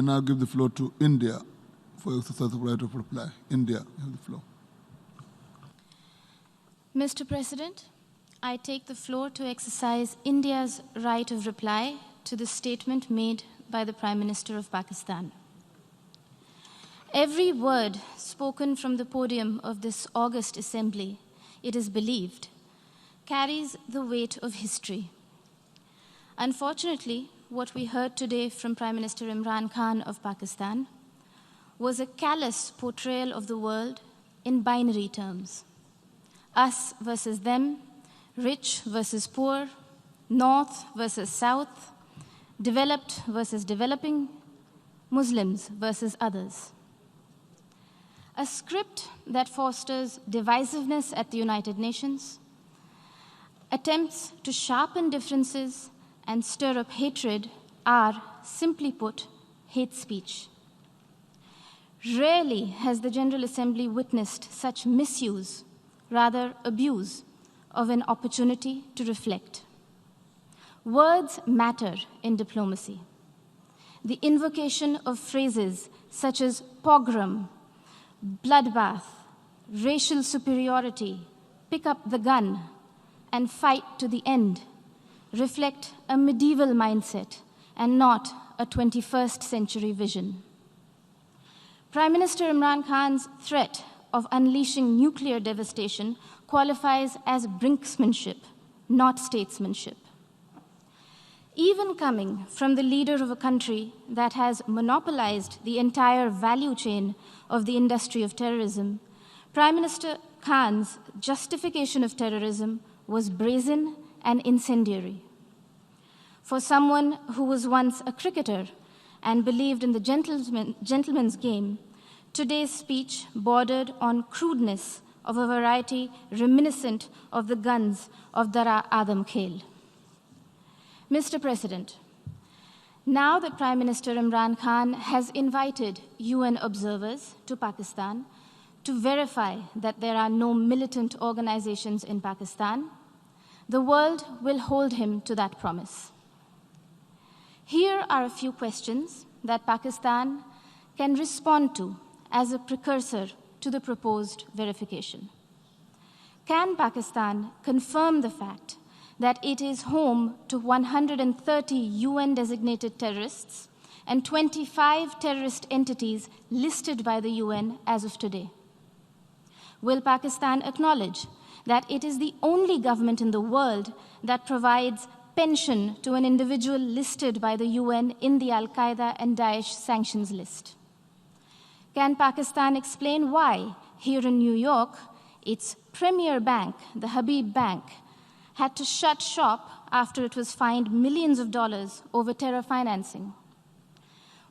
I now give the floor to India for exercise of right of reply. India, you have the floor. Mr. President, I take the floor to exercise India's right of reply to the statement made by the Prime Minister of Pakistan. Every word spoken from the podium of this august assembly, it is believed, carries the weight of history. Unfortunately, what we heard today from Prime Minister Imran Khan of Pakistan was a callous portrayal of the world in binary terms. Us versus them, rich versus poor, north versus south, developed versus developing, Muslims versus others. A script that fosters divisiveness at the United Nations, attempts to sharpen differences and stir up hatred are, simply put, hate speech. Rarely has the General Assembly witnessed such misuse, rather abuse, of an opportunity to reflect. Words matter in diplomacy. The invocation of phrases such as pogrom, bloodbath, racial superiority, pick up the gun, and fight to the end reflect a medieval mindset and not a 21st century vision. Prime Minister Imran Khan's threat of unleashing nuclear devastation qualifies as brinksmanship, not statesmanship. Even coming from the leader of a country that has monopolized the entire value chain of the industry of terrorism, Prime Minister Khan's justification of terrorism was brazen and incendiary. For someone who was once a cricketer and believed in the gentleman's game, today's speech bordered on crudeness of a variety reminiscent of the guns of Dara Adam Khel. Mr. President, now that Prime Minister Imran Khan has invited UN observers to Pakistan to verify that there are no militant organizations in Pakistan, the world will hold him to that promise. Here are a few questions that Pakistan can respond to as a precursor to the proposed verification. Can Pakistan confirm the fact that it is home to 130 UN-designated terrorists and 25 terrorist entities listed by the UN as of today? Will Pakistan acknowledge that it is the only government in the world that provides pension to an individual listed by the UN in the Al-Qaeda and Daesh sanctions list? Can Pakistan explain why, here in New York, its premier bank, the Habib Bank, had to shut shop after it was fined millions of dollars over terror financing?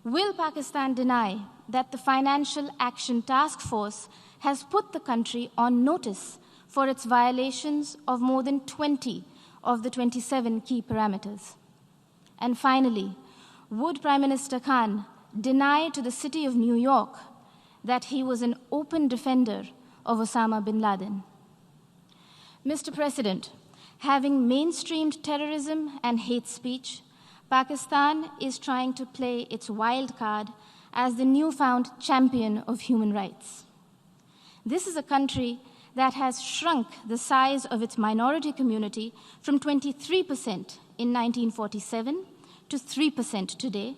Will Pakistan deny that the Financial Action Task Force has put the country on notice for its violations of more than 20 of the 27 key parameters? And finally, would Prime Minister Khan deny to the city of New York that he was an open defender of Osama bin Laden? Mr. President, having mainstreamed terrorism and hate speech, Pakistan is trying to play its wild card as the newfound champion of human rights. This is a country that has shrunk the size of its minority community from 23% in 1947 to 3% today,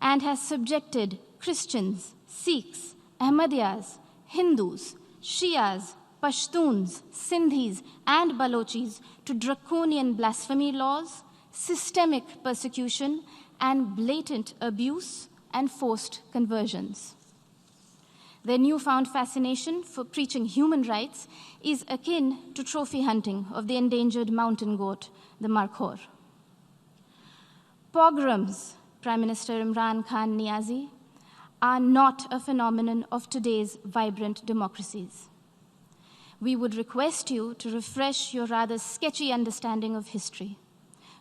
and has subjected Christians, Sikhs, Ahmadiyas, Hindus, Shias, Pashtuns, Sindhis, and Balochis to draconian blasphemy laws, systemic persecution, and blatant abuse and forced conversions. Their newfound fascination for preaching human rights is akin to trophy hunting of the endangered mountain goat, the Markhor. Pogroms, Prime Minister Imran Khan Niazi, are not a phenomenon of today's vibrant democracies. We would request you to refresh your rather sketchy understanding of history.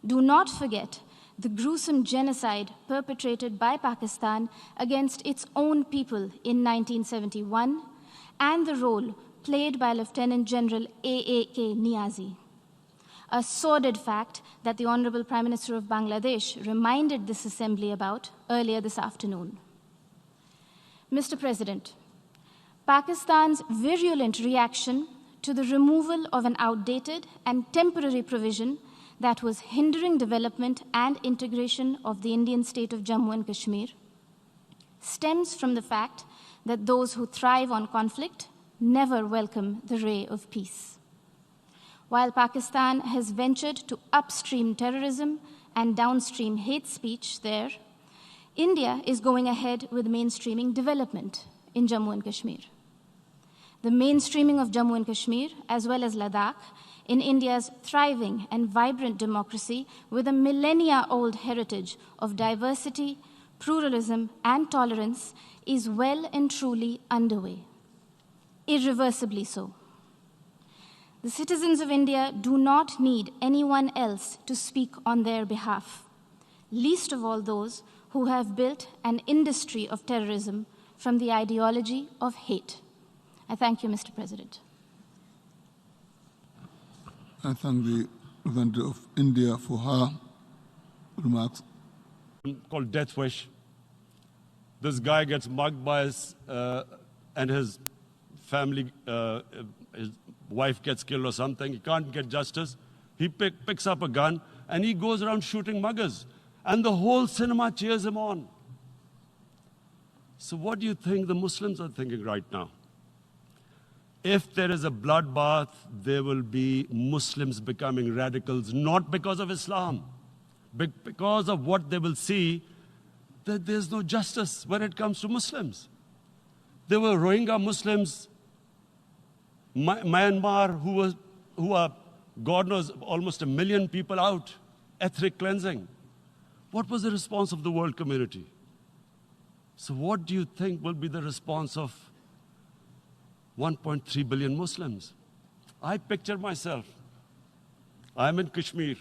Do not forget the gruesome genocide perpetrated by Pakistan against its own people in 1971 and the role played by Lieutenant General A.A.K. Niazi. a sordid fact that the Honorable Prime Minister of Bangladesh reminded this assembly about earlier this afternoon. Mr. President, Pakistan's virulent reaction to the removal of an outdated and temporary provision that was hindering development and integration of the Indian state of Jammu and Kashmir stems from the fact that those who thrive on conflict never welcome the ray of peace. While Pakistan has ventured to upstream terrorism and downstream hate speech there, India is going ahead with mainstreaming development in Jammu and Kashmir. The mainstreaming of Jammu and Kashmir, as well as Ladakh, in India's thriving and vibrant democracy with a millennia-old heritage of diversity, pluralism, and tolerance, is well and truly underway, irreversibly so. The citizens of India do not need anyone else to speak on their behalf, least of all those who have built an industry of terrorism from the ideology of hate. I thank you, Mr. President. I thank the representative of India for her remarks. Called Death Wish. This guy gets mugged by and his family, his wife gets killed or something. He can't get justice. He picks up a gun and he goes around shooting muggers. And the whole cinema cheers him on. So what do you think the Muslims are thinking right now? If there is a bloodbath, there will be Muslims becoming radicals, not because of Islam, but because of what they will see, that there's no justice when it comes to Muslims. There were Rohingya Muslims, Myanmar, who are, God knows, almost 1 million people out, ethnic cleansing. What was the response of the world community? So what do you think will be the response of 1.3 billion Muslims? I picture myself. I'm in Kashmir.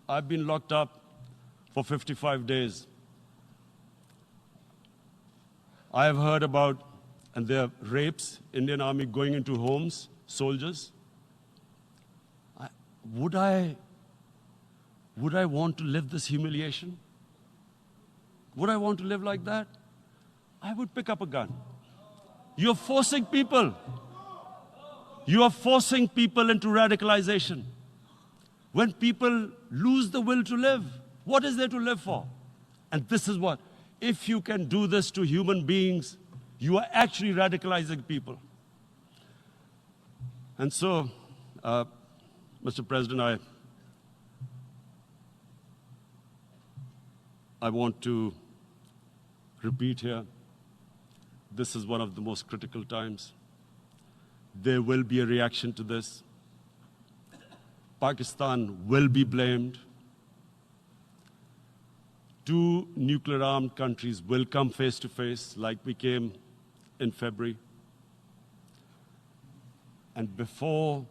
I've been locked up for 55 days. I have heard about, and there are rapes, Indian Army going into homes, soldiers. Would I want to live this humiliation? Would I want to live like that? I would pick up a gun. You're forcing people. You are forcing people into radicalization. When people lose the will to live, what is there to live for? And this is what, if you can do this to human beings, you are actually radicalizing people. And so, Mr. President, I want to repeat here, this is one of the most critical times. There will be a reaction to this. Pakistan will be blamed. 2 nuclear-armed countries will come face to face like we came in February. And before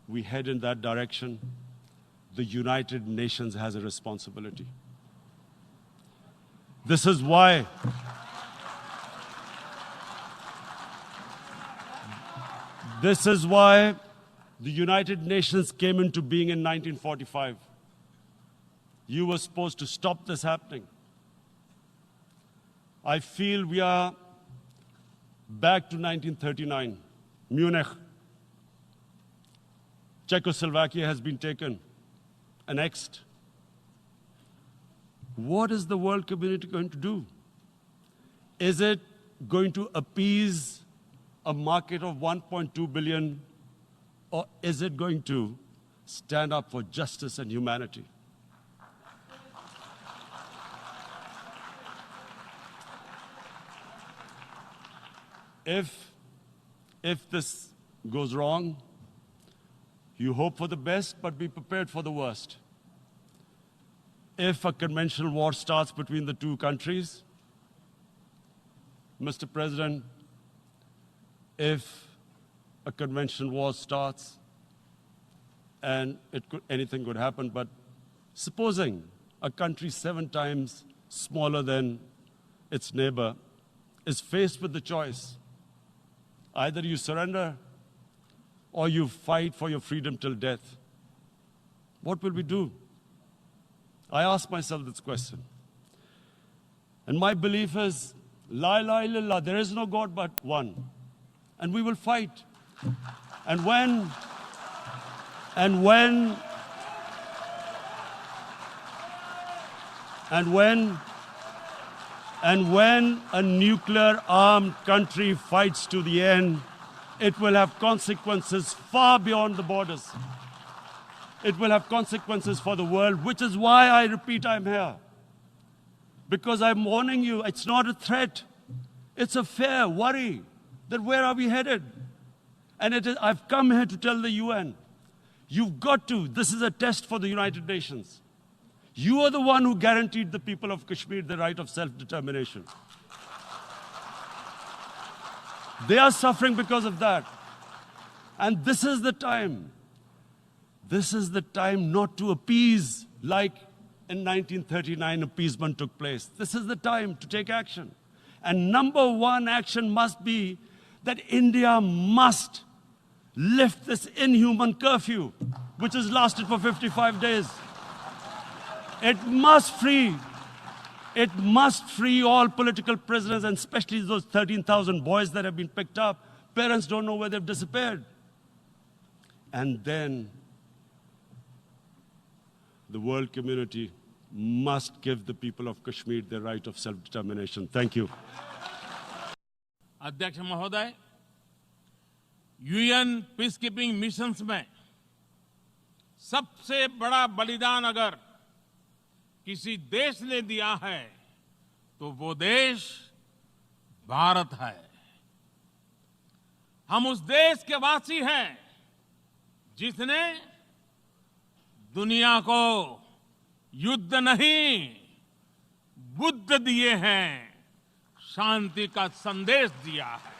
we head in that direction, the United Nations has a responsibility. This is why the United Nations came into being in 1945. You were supposed to stop this happening. I feel we are back to 1939, Munich. Czechoslovakia has been taken, annexed. What is the world community going to do? Is it going to appease a market of 1.2 billion, or is it going to stand up for justice and humanity? If this goes wrong, you hope for the best, but be prepared for the worst. If a conventional war starts between the 2 countries, Mr. President, if a conventional war starts, and anything could happen, but supposing a country 7 times smaller than its neighbor is faced with the choice, either you surrender or you fight for your freedom till death. What will we do? I ask myself this question. And my belief is, La ilaha illallah, there is no God but one. And we will fight. And when a nuclear armed country fights to the end, it will have consequences far beyond the borders. It will have consequences for the world, which is why I repeat I'm here. Because I'm warning you, it's not a threat. It's a fair worry that where are we headed? And I've come here to tell the UN, you've got to, this is a test for the United Nations. You are the one who guaranteed the people of Kashmir the right of self-determination. They are suffering because of that. And this is the time. This is the time not to appease like in 1939 appeasement took place. This is the time to take action. And number one action must be that India must lift this inhuman curfew, which has lasted for 55 days. It must free all political prisoners, and especially those 13,000 boys that have been picked up. Parents don't know where they've disappeared. And then the world community must give the people of Kashmir the right of self-determination. Thank you. अध्यक्ष महोदय, UN peace keeping missions में सबसे बड़ा बलिदान अगर किसी देश ने दिया है तो वो देश भारत है। हम उस देश के वासी हैं जिसने दुनिया को युद्ध नहीं, बुद्ध दिए हैं, शांति का संदेश दिया है।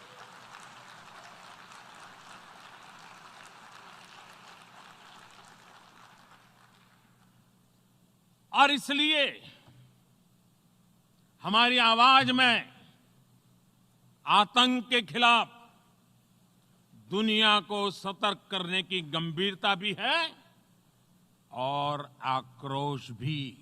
और इसलिए हमारी आवाज में आतंक के खिलाफ दुनिया को सतर्क करने की गंभीरता भी है और आक्रोश भी।